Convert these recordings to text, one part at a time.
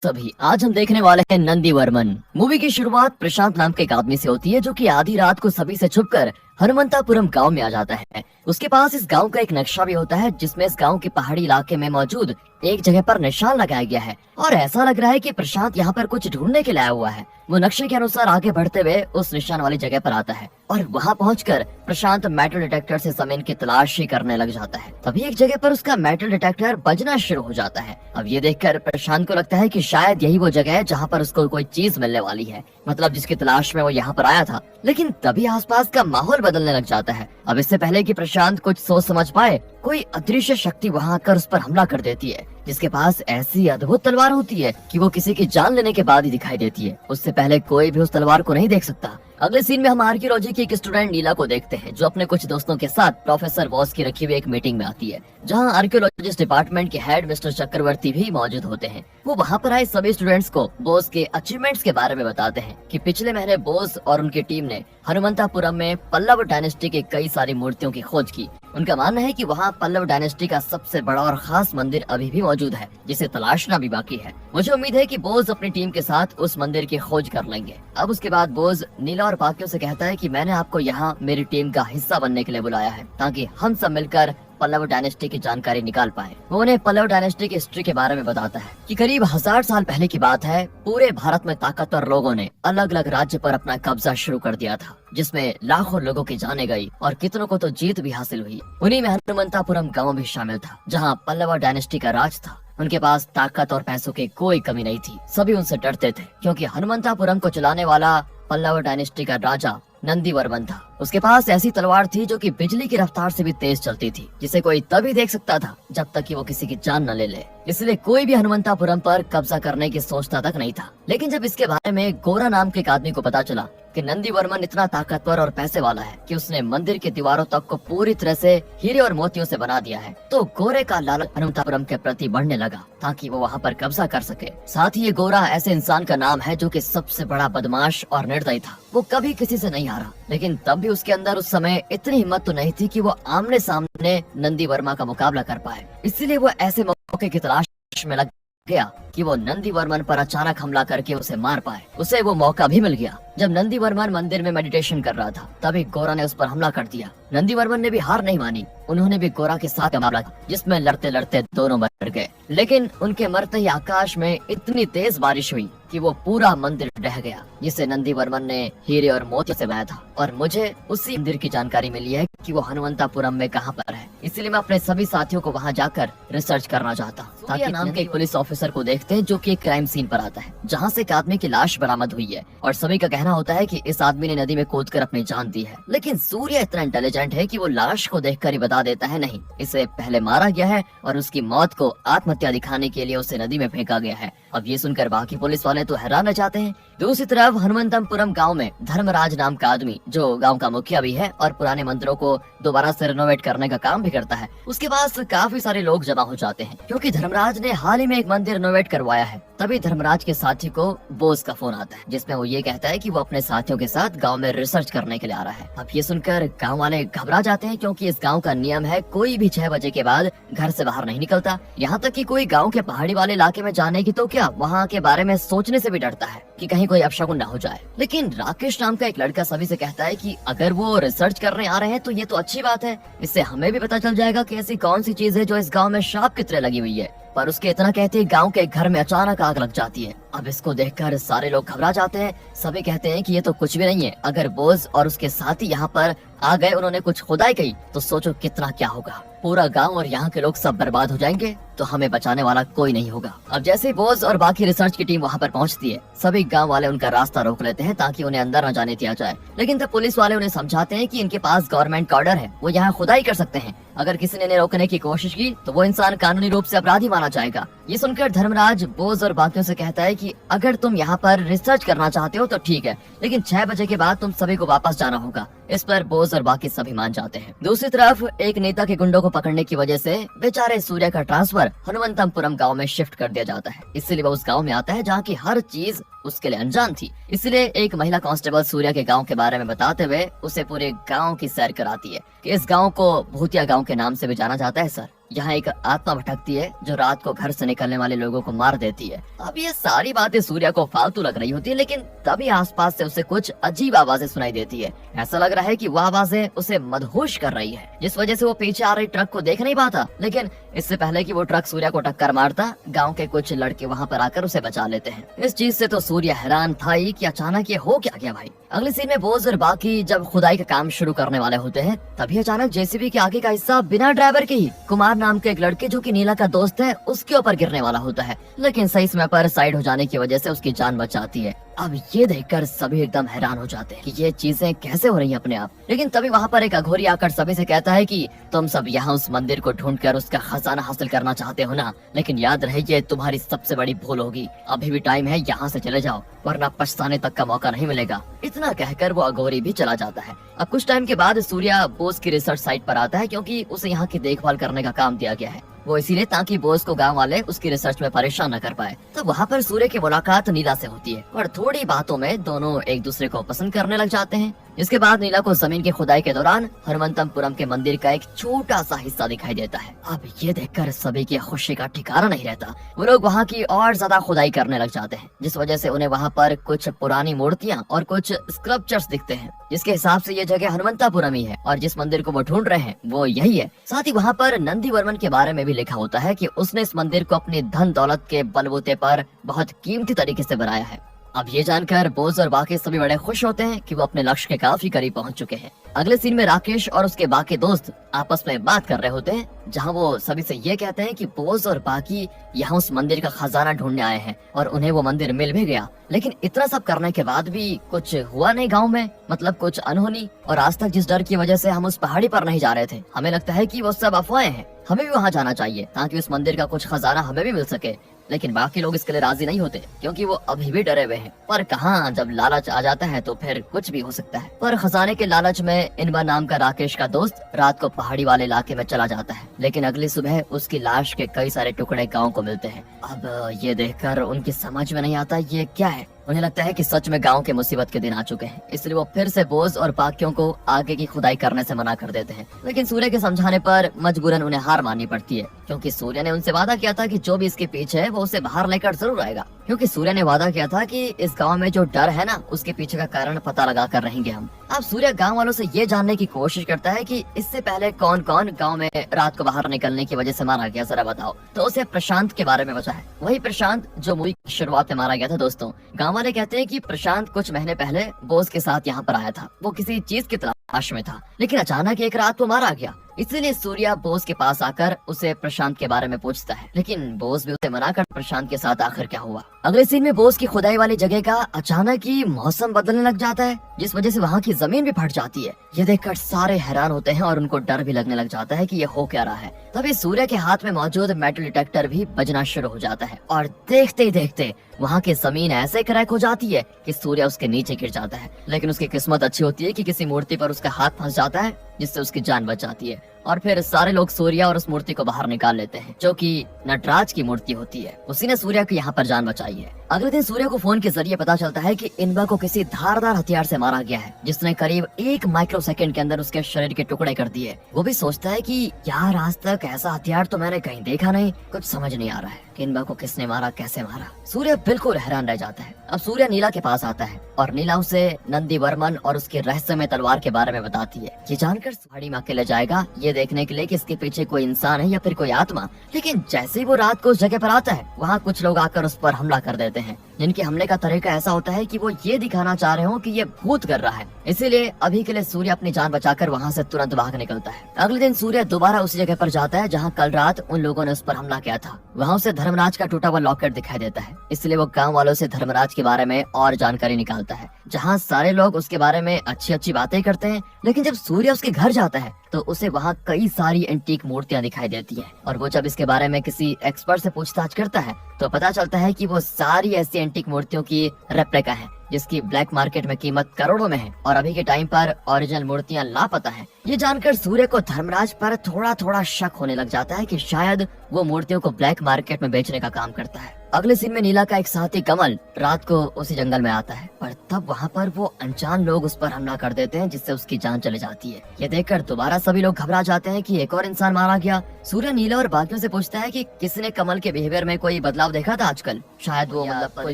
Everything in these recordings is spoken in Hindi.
सभी आज हम देखने वाले हैं नंदी वर्मन। मूवी की शुरुआत प्रशांत नाम के एक आदमी से होती है जो कि आधी रात को सभी से छुपकर हनुमंतापुरम गांव में आ जाता है। उसके पास इस गांव का एक नक्शा भी होता है जिसमें इस गांव के पहाड़ी इलाके में मौजूद एक जगह पर निशान लगाया गया है और ऐसा लग रहा है कि प्रशांत यहाँ पर कुछ ढूंढने के लिए आया हुआ है। वो नक्शे के अनुसार आगे बढ़ते हुए उस निशान वाली जगह पर आता है और वहाँ पहुंचकर प्रशांत मेटल डिटेक्टर से जमीन की तलाशी करने लग जाता है। तभी एक जगह पर उसका मेटल डिटेक्टर बजना शुरू हो जाता है। अब ये देखकर प्रशांत को लगता है कि शायद यही वो जगह है जहाँ पर उसको कोई चीज मिलने वाली है, मतलब जिसकी तलाश में वो यहाँ पर आया था। लेकिन तभी आसपास का माहौल बदलने लग जाता है। अब इससे पहले कि प्रशांत कुछ सोच समझ पाए, कोई अदृश्य शक्ति वहाँ आकर उस पर हमला कर देती है, जिसके पास ऐसी अद्भुत तलवार होती है कि वो किसी की जान लेने के बाद ही दिखाई देती है। उससे पहले कोई भी उस तलवार को नहीं देख सकता। अगले सीन में हम आर्कियोलॉजी की एक स्टूडेंट नीला को देखते हैं जो अपने कुछ दोस्तों के साथ प्रोफेसर बॉस की रखी हुई एक मीटिंग में आती है, जहां आर्कियोलॉजिस्ट डिपार्टमेंट के हेड मिस्टर चक्रवर्ती भी मौजूद होते हैं। वो वहां पर आए सभी स्टूडेंट्स को बोस के अचीवमेंट्स के बारे में बताते हैं कि पिछले महीने बोस और उनकी टीम ने हनुमंतापुरम में पल्लव डायनेस्टी की कई सारी मूर्तियों की खोज की। उनका मानना है कि वहाँ पल्लव डायनेस्टी का सबसे बड़ा और खास मंदिर अभी भी मौजूद है, जिसे तलाशना भी बाकी है। मुझे उम्मीद है कि बोस अपनी टीम के साथ उस मंदिर की खोज कर लेंगे। अब उसके बाद बोस नीला और बाकियों से कहता है कि मैंने आपको यहाँ मेरी टीम का हिस्सा बनने के लिए बुलाया है ताकि हम सब मिलकर पल्लव डायनेस्टी की जानकारी निकाल पाए। वो उन्हें पल्लव डायनेस्टी की हिस्ट्री के बारे में बताता है कि करीब 1000 साल पहले की बात है। पूरे भारत में ताकतवर लोगों ने अलग अलग राज्य पर अपना कब्जा शुरू कर दिया था, जिसमें लाखों लोगों की जाने गई और कितनों को तो जीत भी हासिल हुई। उन्हीं में हनुमंतापुरम गांव भी शामिल था, जहां पल्लव डायनेस्टी का राज था। उनके पास ताकत और पैसों की कोई कमी नहीं थी। सभी उनसे डरते थे क्योंकि हनुमंतापुरम को चलाने वाला पल्लव डायनेस्टी का राजा नंदी वर्मन था। उसके पास ऐसी तलवार थी जो कि बिजली की रफ्तार से भी तेज चलती थी, जिसे कोई तभी देख सकता था जब तक कि वो किसी की जान न ले ले। इसलिए कोई भी हनुमंतापुरम पर कब्जा करने की सोचता तक नहीं था। लेकिन जब इसके बारे में गोरा नाम के एक आदमी को पता चला कि नंदी वर्मन इतना ताकतवर और पैसे वाला है कि उसने मंदिर की दीवारों तक को पूरी तरह से हीरे और मोतियों से बना दिया है, तो गोरे का लालच हनुमंतापुरम के प्रति बढ़ने लगा ताकि वो वहाँ पर कब्जा कर सके। साथ ही ये गोरा ऐसे इंसान का नाम है जो कि सबसे बड़ा बदमाश और निर्दयी था। वो कभी किसी से नहीं हारा, लेकिन तब भी उसके अंदर उस समय इतनी हिम्मत तो नहीं थी कि वो आमने सामने नंदी वर्मा का मुकाबला कर पाए। इसीलिए वो ऐसे मौके की तलाश में लग गया कि वो नंदी वर्मन पर अचानक हमला करके उसे मार पाए। उसे वो मौका भी मिल गया। जब नंदी वर्मन मंदिर में मेडिटेशन कर रहा था, तभी गोरा ने उस पर हमला कर दिया। नंदी वर्मन ने भी हार नहीं मानी। उन्होंने भी गोरा के साथ मुकाबला किया, जिसमें लड़ते लड़ते दोनों मर गए। लेकिन उनके मरते ही आकाश में इतनी तेज बारिश हुई कि वो पूरा मंदिर ढह गया, जिसे नंदी वर्मन ने हीरे और मोतियों से बनाया था। और मुझे उसी मंदिर की जानकारी मिली है कि वो हनुमंतापुरम में कहाँ पर है। इसलिए मैं अपने सभी साथियों को वहाँ जाकर रिसर्च करना चाहता हूँ, ताकि नाम के एक पुलिस ऑफिसर को देखते हैं जो कि एक क्राइम सीन पर आता है, जहाँ से एक आदमी की लाश बरामद हुई है। और सभी का कहना होता है कि इस आदमी ने नदी में कूदकर अपनी जान दी है। लेकिन सूर्य इतना इंटेलिजेंट है कि वो लाश को देखकर ही बता देता है, नहीं, इसे पहले मारा गया है और उसकी मौत को आत्महत्या दिखाने के लिए उसे नदी में फेंका गया है। अब ये सुनकर बाकी पुलिस वाले तो हैरान रह जाते हैं। दूसरी तरफ हनुमंतपुरम गांव में धर्मराज नाम का आदमी, जो गांव का मुखिया भी है और पुराने मंदिरों को दोबारा से रिनोवेट करने का काम भी करता है, उसके पास काफी सारे लोग जमा हो जाते हैं क्योंकि धर्मराज ने हाल ही में एक मंदिर रिनोवेट करवाया है। तभी धर्मराज के साथी को बोस का फोन आता है, जिसमें वो ये कहता है कि वो अपने साथियों के साथ गांव में रिसर्च करने के लिए आ रहा है। अब ये सुनकर गांव वाले घबरा जाते हैं क्योंकि इस गांव का नियम है कोई भी 6 बजे के बाद घर से बाहर नहीं निकलता। यहाँ तक कि कोई गांव के पहाड़ी वाले इलाके में जाने की तो क्या, वहाँ के बारे में सोचने से भी डरता है कि कहीं कोई अपशगुन न हो जाए। लेकिन राकेश नाम का एक लड़का सभी से कहता है कि अगर वो रिसर्च करने आ रहे हैं तो ये तो अच्छी बात है, इससे हमें भी पता चल जाएगा कि ऐसी कौन सी चीज है जो इस गांव में श्राप की तरह लगी हुई है। पर उसके इतना कहते ही गांव के घर में अचानक आग लग जाती है। अब इसको देखकर सारे लोग घबरा जाते हैं। सभी कहते हैं कि ये तो कुछ भी नहीं है, अगर बोस और उसके साथी यहाँ पर आ गए, उन्होंने कुछ खुदाई की, तो सोचो कितना क्या होगा। पूरा गांव और यहाँ के लोग सब बर्बाद हो जाएंगे, तो हमें बचाने वाला कोई नहीं होगा। अब जैसे ही बोस और बाकी रिसर्च की टीम वहाँ पर पहुँचती है, सभी गांव वाले उनका रास्ता रोक लेते हैं ताकि उन्हें अंदर न जाने दिया जाए। लेकिन तब पुलिस वाले उन्हें समझाते हैं कि इनके पास गवर्नमेंट का ऑर्डर है, वो यहाँ खुदाई कर सकते हैं। अगर किसी ने इन्हें रोकने की कोशिश की तो वो इंसान कानूनी रूप से अपराधी माना जाएगा। ये सुनकर धर्मराज बोस और बाकियों से कहता है कि अगर तुम यहाँ पर रिसर्च करना चाहते हो तो ठीक है, लेकिन 6 बजे के बाद तुम सभी को वापस जाना होगा। इस पर बोस और बाकी सभी मान जाते हैं। दूसरी तरफ एक नेता के गुंडों को पकड़ने की वजह से बेचारे सूर्य का ट्रांसफर हनुमंतपुरम गांव में शिफ्ट कर दिया जाता है। इसलिए वो उस गांव में आता है जहाँ की हर चीज उसके लिए अनजान थी। इसलिए एक महिला कांस्टेबल सूर्य के गांव के बारे में बताते हुए उसे पूरे गांव की सैर कराती है कि इस गांव को भूतिया गांव के नाम से भी जाना जाता है सर। यहाँ एक आत्मा भटकती है जो रात को घर से निकलने वाले लोगों को मार देती है। अब ये सारी बातें सूर्या को फालतू लग रही होती है, लेकिन तभी आसपास से उसे कुछ अजीब आवाजें सुनाई देती है। ऐसा लग रहा है कि वह आवाजें उसे मदहोश कर रही है, जिस वजह से वो पीछे आ रही ट्रक को देख नहीं पाता। लेकिन इससे पहले कि वो ट्रक सूर्या को टक्कर मारता, गाँव के कुछ लड़के वहाँ पर आकर उसे बचा लेते हैं। इस चीज से तो सूर्या हैरान था ही कि अचानक ये हो क्या गया भाई। अगले सीन में बोझ और बाकी जब खुदाई का काम शुरू करने वाले होते हैं, तभी अचानक जेसीबी के आगे का हिस्सा बिना ड्राइवर के ही कुमार नाम के एक लड़के जो कि नीला का दोस्त है उसके ऊपर गिरने वाला होता है, लेकिन सही समय पर साइड हो जाने की वजह से उसकी जान बच जाती है। अब ये देखकर सभी एकदम हैरान हो जाते हैं कि ये चीजें कैसे हो रही हैं अपने आप। लेकिन तभी वहाँ पर एक अघोरी आकर सभी से कहता है कि तुम सब यहाँ उस मंदिर को ढूंढकर उसका खजाना हासिल करना चाहते हो ना, लेकिन याद रहे ये तुम्हारी सबसे बड़ी भूल होगी। अभी भी टाइम है, यहाँ से चले जाओ वरना पछताने तक का मौका नहीं मिलेगा। इतना कहकर वो अघोरी भी चला जाता है। अब कुछ टाइम के बाद सूर्या बोस की रिसर्च साइट पर आता है, क्योंकि उसे यहाँ की देखभाल करने का काम दिया गया है। वो इसीलिए ताकि बोस को गांव वाले उसकी रिसर्च में परेशान न कर पाए। तो वहाँ पर सूर्य की मुलाकात नीला से होती है और थोड़ी बातों में दोनों एक दूसरे को पसंद करने लग जाते हैं। इसके बाद नीला को जमीन की खुदाई के दौरान हनुमंतमपुरम के मंदिर का एक छोटा सा हिस्सा दिखाई देता है। अब ये देखकर सभी की खुशी का ठिकाना नहीं रहता। वो लोग वहाँ की और ज्यादा खुदाई करने लग जाते हैं, जिस वजह से उन्हें वहाँ पर कुछ पुरानी मूर्तियाँ और कुछ स्कल्पचर्स दिखते हैं, जिसके हिसाब से ये जगह हनुमंतापुरम ही है और जिस मंदिर को वो ढूंढ रहे हैं वो यही है। साथ ही वहाँ पर नंदी वर्मन के बारे में भी लिखा होता है कि उसने इस मंदिर को अपनी धन दौलत के बलबूते पर बहुत कीमती तरीके से बनाया है। अब ये जानकर बोस और बाकी सभी बड़े खुश होते हैं कि वो अपने लक्ष्य के काफी करीब पहुंच चुके हैं। अगले सीन में राकेश और उसके बाकी दोस्त आपस में बात कर रहे होते हैं, जहां वो सभी से ये कहते हैं कि बोस और बाकी यहाँ उस मंदिर का खजाना ढूंढने आए हैं और उन्हें वो मंदिर मिल भी गया। लेकिन इतना सब करने के बाद भी कुछ हुआ नहीं गाँव में, मतलब कुछ अनहोनी। और आज तक जिस डर की वजह से हम उस पहाड़ी पर नहीं जा रहे थे, हमें लगता है कि वो सब अफवाहें हैं। हमें भी वहाँ जाना चाहिए ताकि उस मंदिर का कुछ खजाना हमें भी मिल सके। लेकिन बाकी लोग इसके लिए राजी नहीं होते, क्योंकि वो अभी भी डरे हुए हैं। पर कहाँ, जब लालच आ जाता है तो फिर कुछ भी हो सकता है। पर खजाने के लालच में इनबा नाम का राकेश का दोस्त रात को पहाड़ी वाले इलाके में चला जाता है, लेकिन अगली सुबह उसकी लाश के कई सारे टुकड़े गाँव को मिलते हैं। अब ये देखकर उनकी समझ में नहीं आता ये क्या है। उन्हें लगता है कि सच में गांव के मुसीबत के दिन आ चुके हैं, इसलिए वो फिर से बोझ और बाकियों को आगे की खुदाई करने से मना कर देते हैं। लेकिन सूर्य के समझाने पर मजबूरन उन्हें हार माननी पड़ती है, क्योंकि सूर्य ने उनसे वादा किया था कि जो भी इसके पीछे है वो उसे बाहर लेकर जरूर आएगा। क्योंकि सूर्य ने वादा किया था कि इस गांव में जो डर है ना, उसके पीछे का कारण पता लगा कर रहेंगे हम। अब सूर्य गांव वालों से ये जानने की कोशिश करता है कि इससे पहले कौन कौन गांव में रात को बाहर निकलने की वजह से मारा गया, जरा बताओ। तो उसे प्रशांत के बारे में बचा है, वही प्रशांत जो मूवी की शुरुआत में मारा गया था। दोस्तों, गांव वाले कहते हैं कि प्रशांत कुछ महीने पहले बोस के साथ यहाँ पर आया था। वो किसी चीज की तलाश में था, लेकिन अचानक एक रात वो मारा गया। इसीलिए सूर्या बोस के पास आकर उसे प्रशांत के बारे में पूछता है, लेकिन बोस भी उसे मना कर प्रशांत के साथ आखिर क्या हुआ। अगले सीन में बोस की खुदाई वाली जगह का अचानक ही मौसम बदलने लग जाता है, जिस वजह से वहाँ की जमीन भी फट जाती है। ये देखकर सारे हैरान होते हैं और उनको डर भी लगने लग जाता है कि ये हो क्या रहा है। तभी सूर्य के हाथ में मौजूद मेटल डिटेक्टर भी बजना शुरू हो जाता है और देखते ही देखते वहाँ की जमीन ऐसे क्रैक हो जाती है कि सूर्य उसके नीचे गिर जाता है। लेकिन उसकी किस्मत अच्छी होती है कि किसी मूर्ति पर उसका हाथ फंस जाता है, जिससे उसकी जान बच जाती है। और फिर सारे लोग सूर्या और उस मूर्ति को बाहर निकाल लेते हैं, जो कि नटराज की मूर्ति होती है। उसी ने सूर्या की यहाँ पर जान बचाई है। अगले दिन सूर्य को फोन के जरिए पता चलता है कि इनबा को किसी धारदार हथियार से मारा गया है, जिसने करीब 1 माइक्रोसेकंड के अंदर उसके शरीर के टुकड़े कर दिए। वो भी सोचता है कि यार, आज तक ऐसा हथियार तो मैंने कहीं देखा नहीं, कुछ समझ नहीं आ रहा है कि इनबा को किसने मारा, कैसे मारा। सूर्य बिल्कुल हैरान रह जाता है। अब सूर्य नीला के पास आता है और नीला उसे नंदी वर्मन और उसके रहस्यमय तलवार के बारे में बताती है। ये जानकर पहाड़ी में अकेले जाएगा ये देखने के लिए कि इसके पीछे कोई इंसान है या फिर कोई आत्मा। लेकिन जैसे ही वो रात को उस जगह पर आता है, वहाँ कुछ लोग आकर उस पर हमला कर देते हैं, जिनके हमले का तरीका ऐसा होता है कि वो ये दिखाना चाह रहे हो कि ये भूत कर रहा है। इसीलिए अभी के लिए सूर्य अपनी जान बचाकर वहाँ से तुरंत भाग निकलता है। अगले दिन सूर्य दोबारा उसी जगह पर जाता है जहाँ कल रात उन लोगों ने उस पर हमला किया था। वहाँ उसे धर्मराज का टूटा हुआ लॉकेट दिखाई देता है, इसलिए वो गाँव वालों से धर्मराज के बारे में और जानकारी निकालता है, जहाँ सारे लोग उसके बारे में अच्छी अच्छी बातें करते हैं। लेकिन जब सूर्य उसके घर जाता है तो उसे वहाँ कई सारी एंटीक मूर्तियाँ दिखाई देती है, और वो जब इसके बारे में किसी एक्सपर्ट से पूछताछ करता है तो पता चलता है कि वो सारी ऐसी एंटीक मूर्तियों की रेप्लिका है, जिसकी ब्लैक मार्केट में कीमत करोड़ों में है, और अभी के टाइम पर ओरिजिनल मूर्तियां लापता हैं। ये जानकर सूर्य को धर्मराज पर थोड़ा थोड़ा शक होने लग जाता है कि शायद वो मूर्तियों को ब्लैक मार्केट में बेचने का काम करता है। अगले सीन में नीला का एक साथी कमल रात को उसी जंगल में आता है, पर तब वहाँ पर वो अनजान लोग उस पर हमला कर देते हैं, जिससे उसकी जान चली जाती है। ये देखकर दोबारा सभी लोग घबरा जाते हैं कि एक और इंसान मारा गया। सूर्य नीला और बाकियों से पूछता है कि किसी ने कमल के बिहेवियर में कोई बदलाव देखा था आजकल, शायद वो कोई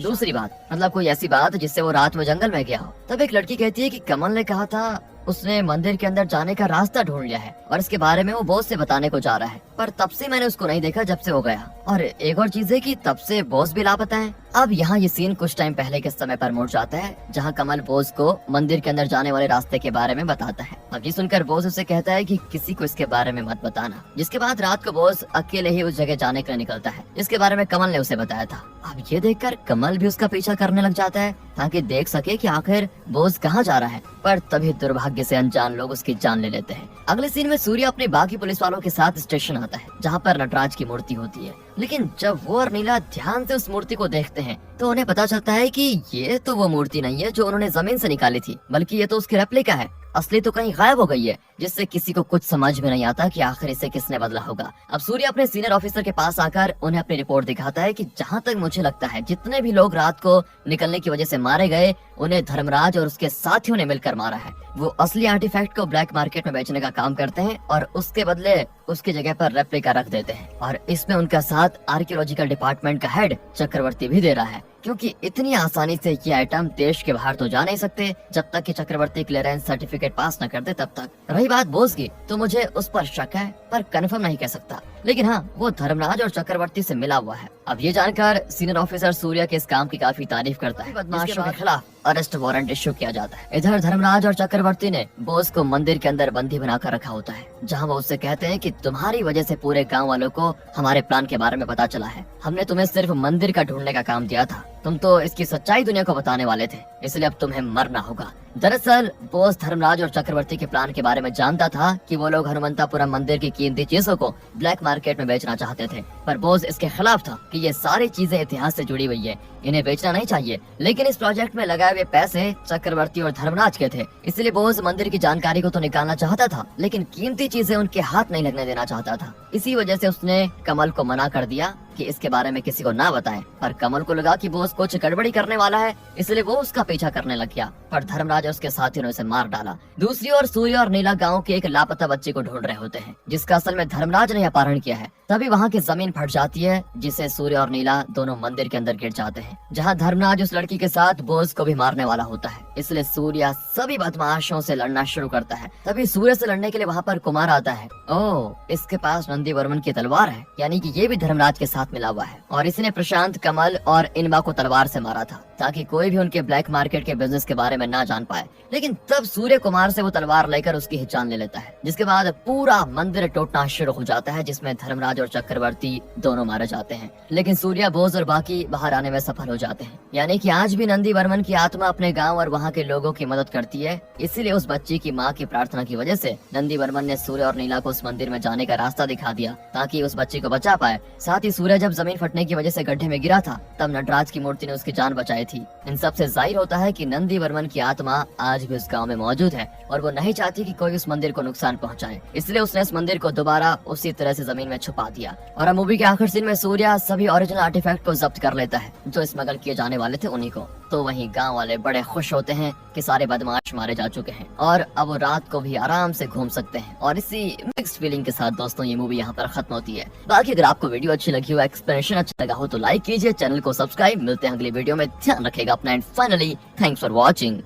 दूसरी बात, कोई ऐसी बात जिससे वो रात में जंगल में गया हो। तब एक लड़की कहती है कि कमल ने कहा था उसने मंदिर के अंदर जाने का रास्ता ढूंढ लिया है और इसके बारे में वो बॉस से बताने को जा रहा है, पर तब से मैंने उसको नहीं देखा जब से वो गया। और एक और चीज है कि तब से बॉस भी लापता है। अब यहाँ ये सीन कुछ टाइम पहले के समय पर मुड़ जाता है, जहाँ कमल बोस को मंदिर के अंदर जाने वाले रास्ते के बारे में बताता है। अब ये सुनकर बोस उसे कहता है कि किसी को इसके बारे में मत बताना। जिसके बाद रात को बोस अकेले ही उस जगह जाने के लिए निकलता है, जिसके बारे में कमल ने उसे बताया था। अब ये देखकर कमल भी उसका पीछा करने लग जाता है ताकि देख सके कि आखिर बोस कहाँ जा रहा है, पर तभी दुर्भाग्य से अनजान लोग उसकी जान ले लेते हैं। अगले सीन में सूर्य अपने बाकी पुलिस वालों के साथ स्टेशन आता है, जहाँ पर नटराज की मूर्ति होती है। लेकिन जब वो और नीला ध्यान से उस मूर्ति को देखते हैं तो उन्हें पता चलता है कि ये तो वो मूर्ति नहीं है जो उन्होंने जमीन से निकाली थी, बल्कि ये तो उसकी रेप्लिका है। असली तो कहीं गायब हो गई है, जिससे किसी को कुछ समझ में नहीं आता कि आखिर इसे किसने बदला होगा। अब सूर्य अपने सीनियर ऑफिसर के पास आकर उन्हें अपनी रिपोर्ट दिखाता है कि जहाँ तक मुझे लगता है जितने भी लोग रात को निकलने की वजह से मारे गए, उन्हें धर्मराज और उसके साथियों ने मिलकर मारा है। वो असली आर्टिफैक्ट को ब्लैक मार्केट में बेचने का काम करते हैं और उसके बदले उसकी जगह पर रेप्लिका रख देते हैं, और इसमें उनका साथ आर्कियोलॉजिकल डिपार्टमेंट का हेड चक्रवर्ती भी दे रहा है, क्योंकि इतनी आसानी से ये आइटम देश के बाहर तो जा नहीं सकते जब तक कि चक्रवर्ती क्लियरेंस सर्टिफिकेट पास न कर दे तब तक। रही बात बोस की, तो मुझे उस पर शक है पर कंफर्म नहीं कह सकता, लेकिन हाँ वो धर्मराज और चक्रवर्ती से मिला हुआ है। अब ये जानकर सीनियर ऑफिसर सूर्य के इस काम की काफी तारीफ करता है। बदमाशों के खिलाफ अरेस्ट वारंट इश्यू किया जाता है। इधर धर्मराज और चक्रवर्ती ने बोस को मंदिर के अंदर बंदी बनाकर रखा होता है, जहाँ वो उससे कहते हैं कि तुम्हारी वजह से पूरे गाँव वालों को हमारे प्लान के बारे में पता चला है। हमने तुम्हें सिर्फ मंदिर का ढूंढने का काम दिया था, तुम तो इसकी सच्चाई दुनिया को बताने वाले थे, इसलिए अब तुम्हें मरना होगा। दरअसल बोस धर्मराज और चक्रवर्ती के प्लान के बारे में जानता था कि वो लोग हनुमंतापुरम मंदिर की कीमती चीजों को ब्लैक मार्केट में बेचना चाहते थे, पर बोस इसके खिलाफ था कि ये सारी चीजें इतिहास से जुड़ी हुई है, इन्हें बेचना नहीं चाहिए। लेकिन इस प्रोजेक्ट में लगाए हुए पैसे चक्रवर्ती और धर्मराज के थे, इसलिए बोस मंदिर की जानकारी को तो निकालना चाहता था, लेकिन कीमती चीजें उनके हाथ नहीं लगने देना चाहता था। इसी वजह से उसने कमल को मना कर दिया कि इसके बारे में किसी को ना बताएं, पर कमल को लगा कि बोस कुछ गड़बड़ी करने वाला है, इसलिए वो उसका पीछा करने लग गया, पर धर्मराज और उसके साथियों ने उसे मार डाला। दूसरी ओर सूर्य और नीला गांव के एक लापता बच्चे को ढूंढ रहे होते हैं, जिसका असल में धर्मराज ने अपहरण किया है। तभी वहाँ की जमीन फट जाती है, जिसे सूर्य और नीला दोनों मंदिर के अंदर गिर जाते हैं, जहाँ धर्मराज उस लड़की के साथ बोस को भी मारने वाला होता है। इसलिए सूर्य सभी बदमाशों से लड़ना शुरू करता है। तभी सूर्य से लड़ने के लिए वहाँ पर कुमार आता है। ओह, इसके पास नंदी वर्मन की तलवार है, यानी कि ये भी धर्मराज के साथ मिला हुआ है, और इसने प्रशांत, कमल और इनबा को तलवार से मारा था ताकि कोई भी उनके ब्लैक मार्केट के बिजनेस के बारे में ना जान पाए। लेकिन तब सूर्य कुमार से वो तलवार लेकर उसकी ही जान ले लेता है, जिसके बाद पूरा मंदिर टूटना शुरू हो जाता है, जिसमें धर्मराज और चक्रवर्ती दोनों मारे जाते हैं। लेकिन सूर्य, बोस और बाकी बाहर आने में सफल हो जाते हैं। यानी कि आज भी नंदी वर्मन की आत्मा अपने गांव और वहां के लोगों की मदद करती है। इसीलिए उस बच्ची की मां की प्रार्थना की वजह से नंदी वर्मन ने सूर्य और नीला को उस मंदिर में जाने का रास्ता दिखा दिया ताकि उस बच्ची को बचा पाए। साथ ही सूर्य जब जमीन फटने की वजह से गड्ढे में गिरा था, तब नटराज की मूर्ति ने उसकी जान बचाई थी। इन सब से जाहिर होता है कि नंदी वर्मन की आत्मा आज भी उस गाँव में मौजूद है और वो नहीं चाहती कि कोई उस मंदिर को नुकसान पहुँचाए, इसलिए उसने इस मंदिर को दोबारा उसी तरह से जमीन में छुपा दिया। और अब मूवी के आखिर सीन में सूर्य सभी ओरिजिनल आर्टिफैक्ट को जब्त कर लेता है जो स्मगल किए जाने वाले थे उन्हीं को। तो वहीं गांव वाले बड़े खुश होते हैं कि सारे बदमाश मारे जा चुके हैं और अब वो रात को भी आराम से घूम सकते हैं। और इसी मिक्स्ड फीलिंग के साथ दोस्तों ये मूवी यहाँ पर खत्म होती है। बाकी अगर आपको वीडियो अच्छी लगी हो, एक्सप्लेनेशन अच्छा लगा हो तो लाइक कीजिए, चैनल को सब्सक्राइब। मिलते हैं अगली वीडियो में, ध्यान रखेगा अपना and finally thanks for watching.